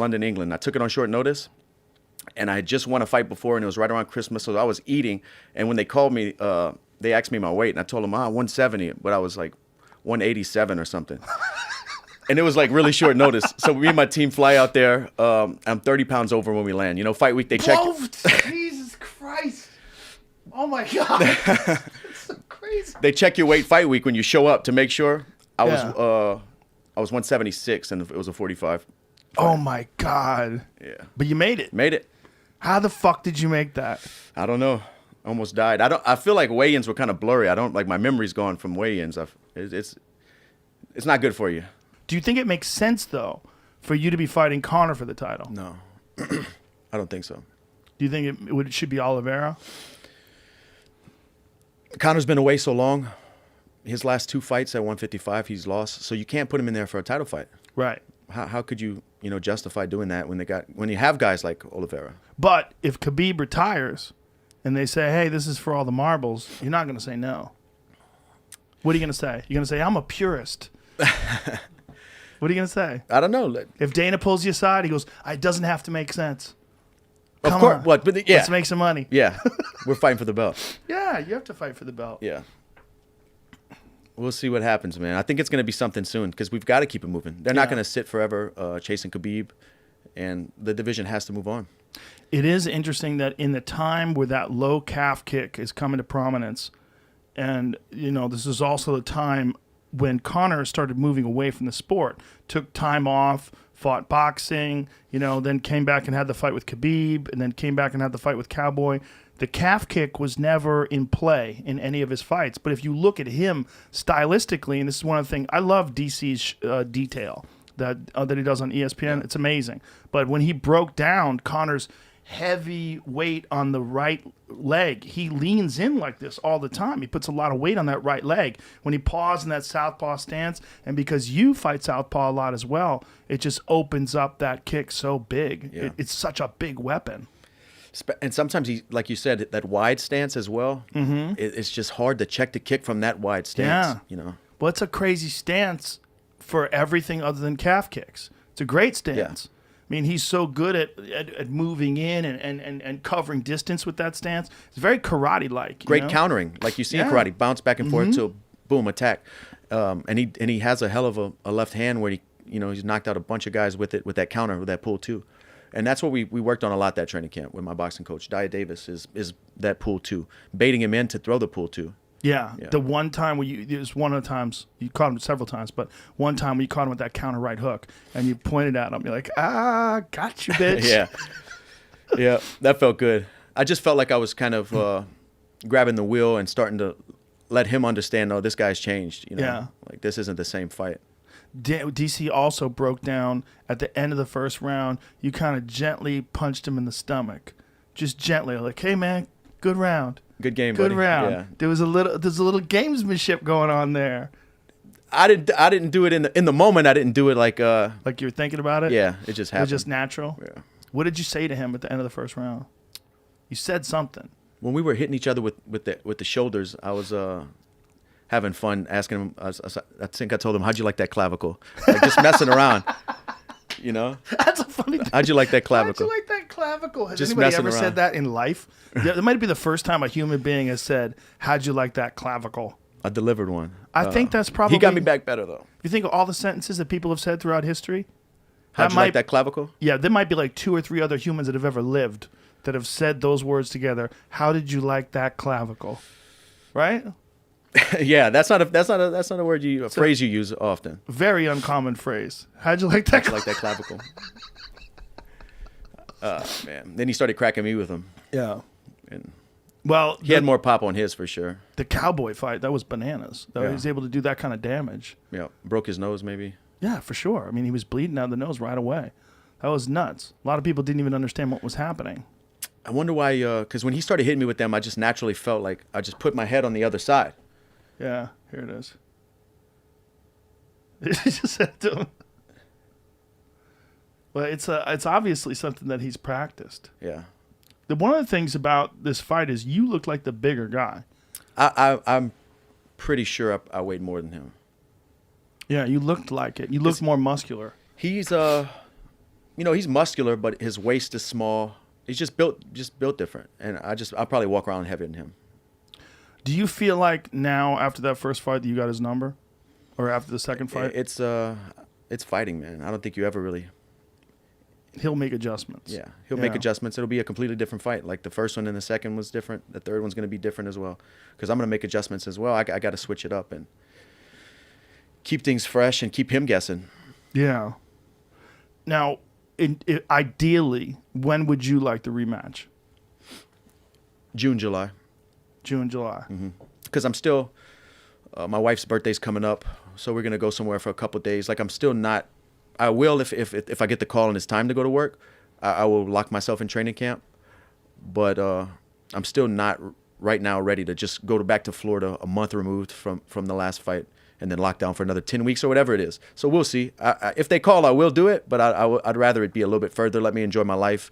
London, England. I took it on short notice, and I had just won a fight before, and it was right around Christmas, so I was eating. And when they called me, they asked me my weight, and I told them, 170, but I was like 187 or something. And it was like really short notice. So me and my team fly out there. I'm 30 pounds over when we land. You know, fight week, they check. Jesus Christ. Oh, my God. That's so crazy. They check your weight fight week when you show up to make sure. I was 176, and it was a 45. Fight. Oh, my God. Yeah. But you made it. Made it. How the fuck did you make that? I don't know. Almost died. I feel like weigh-ins were kind of blurry. My memory's gone from weigh-ins. It's not good for you. Do you think it makes sense, though, for you to be fighting Conor for the title? No. I don't think so. Do you think it should be Oliveira? Conor's been away so long. His last 2 fights at 155, he's lost. So you can't put him in there for a title fight. Right. How could you, justify doing that when you have guys like Oliveira? But if Khabib retires and they say, hey, this is for all the marbles, you're not going to say no. What are you going to say? You're going to say, I'm a purist. What are you going to say? I don't know. If Dana pulls you aside, he goes, it doesn't have to make sense. Of course. What? But Let's make some money. Yeah. We're fighting for the belt. Yeah, you have to fight for the belt. Yeah. We'll see what happens, man. I think it's going to be something soon because we've got to keep it moving. They're not going to sit forever chasing Khabib, and the division has to move on. It is interesting that in the time where that low calf kick is coming to prominence, and, this is also the time when Conor started moving away from the sport, took time off, fought boxing, then came back and had the fight with Khabib, and then came back and had the fight with Cowboy. The calf kick was never in play in any of his fights. But if you look at him stylistically, and this is one of the things, I love DC's detail that he does on ESPN. It's amazing. But when he broke down Conor's heavy weight on the right leg, he leans in like this all the time. He puts a lot of weight on that right leg. When he paws in that southpaw stance, and because you fight southpaw a lot as well, it just opens up that kick so big. Yeah. It's such a big weapon. And sometimes he, like you said, that wide stance as well. Mm-hmm. It's just hard to check the kick from that wide stance. Yeah. Well, it's a crazy stance for everything other than calf kicks. It's a great stance. Yeah. I mean, he's so good at moving in and covering distance with that stance. It's very karate-like. Great countering, like you see in karate, bounce back and forth to boom, attack. And he has a hell of a left hand where he's knocked out a bunch of guys with that counter, with that pull too. And that's what we worked on a lot that training camp with my boxing coach. Dia Davis is that pull too, baiting him in to throw the pull too. Yeah. The one time where it was one of the times, you caught him several times, but one time you caught him with that counter right hook and you pointed at him. You're like, got you, bitch. Yeah. Yeah, that felt good. I just felt like I was kind of grabbing the wheel and starting to let him understand, this guy's changed. Yeah. Like this isn't the same fight. DC also broke down at the end of the first round. You kind of gently punched him in the stomach. Just gently, like, hey, man, good round. Good game, Good buddy. round. Yeah. There's a little gamesmanship going on there. I didn't do it in the moment. I didn't do it like you were thinking about it. Yeah, it just happened. It was just natural. Yeah. What did you say to him at the end of the first round? You said something. When we were hitting each other with the shoulders, I was having fun asking him. I think I told him, "How'd you like that clavicle?" Like just messing around. That's a funny thing. How'd you like that clavicle? How'd you like that clavicle? Has Just anybody ever messing around. said that in life? Yeah, that might be the first time a human being has said, how'd you like that clavicle? I delivered one. I think that's probably... He got me back better, though. You think of all the sentences that people have said throughout history? How'd you like that clavicle? Yeah, there might be like 2 or 3 other humans that have ever lived that have said those words together. How did you like that clavicle? Right? Yeah, that's not a word a phrase you use often. Very uncommon phrase. How'd you like that? How'd you like that clavicle? Man. Then he started cracking me with him. Yeah. And well, he had more pop on his for sure. The Cowboy fight, that was bananas. He was able to do that kind of damage. Yeah, broke his nose maybe. Yeah, for sure. I mean, he was bleeding out of the nose right away. That was nuts. A lot of people didn't even understand what was happening. I wonder why, because when he started hitting me with them, I just naturally felt like I just put my head on the other side. Yeah, here it is. He just said to him. Well, it's obviously something that he's practiced. Yeah. One of the things about this fight is you look like the bigger guy. I'm pretty sure I weighed more than him. Yeah, you looked like it. You looked more muscular. He's he's muscular, but his waist is small. He's just built different, and I'll probably walk around heavier than him. Do you feel like now after that first fight that you got his number, or after the second fight? It's fighting, man. I don't think you ever really. He'll make adjustments. Yeah, he'll make adjustments. It'll be a completely different fight. Like the first one and the second was different. The third one's going to be different as well, because I'm going to make adjustments as well. I got to switch it up and keep things fresh and keep him guessing. Yeah. Now, ideally, when would you like the rematch? June, July. June, July. Because I'm still, my wife's birthday's coming up, so we're gonna go somewhere for a couple days. Like I'm still not. I will if I get the call and it's time to go to work, I will lock myself in training camp. But I'm still not right now ready to just go back to Florida a month removed from the last fight and then lock down for another 10 weeks or whatever it is. So we'll see. If they call, I will do it, but I'd rather it be a little bit further. Let me enjoy my life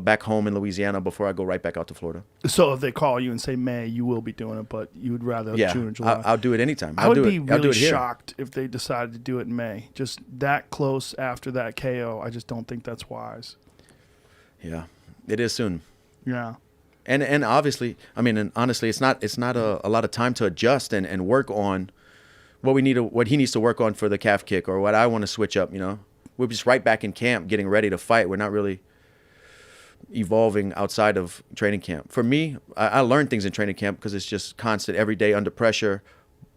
back home in Louisiana before I go right back out to Florida. So if they call you and say May, you will be doing it, but you would rather June or July. I'll do it anytime. I would be really shocked if they decided to do it in May. Just that close after that KO, I just don't think that's wise. Yeah, it is soon. Yeah. And obviously, I mean, and honestly, it's not a lot of time to adjust and work on what he needs to work on for the calf kick or what I want to switch up. We're just right back in camp getting ready to fight. We're not really evolving outside of training camp. For me, I learned things in training camp because it's just constant every day under pressure,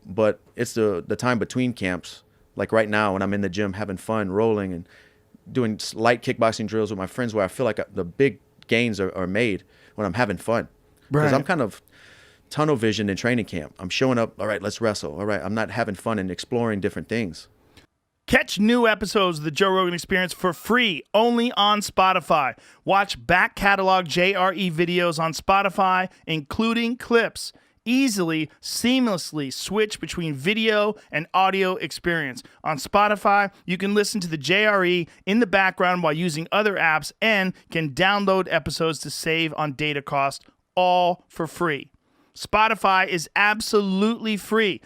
but it's the time between camps, like right now when I'm in the gym having fun, rolling and doing light kickboxing drills with my friends where I feel like the big gains are made when I'm having fun. Because I'm kind of tunnel vision in training camp. I'm showing up, all right, let's wrestle. All right, I'm not having fun and exploring different things. Catch new episodes of the Joe Rogan Experience for free only on Spotify. Watch back catalog JRE videos on Spotify, including clips. Easily, seamlessly switch between video and audio experience. On Spotify, you can listen to the JRE in the background while using other apps and can download episodes to save on data cost, all for free. Spotify is absolutely free.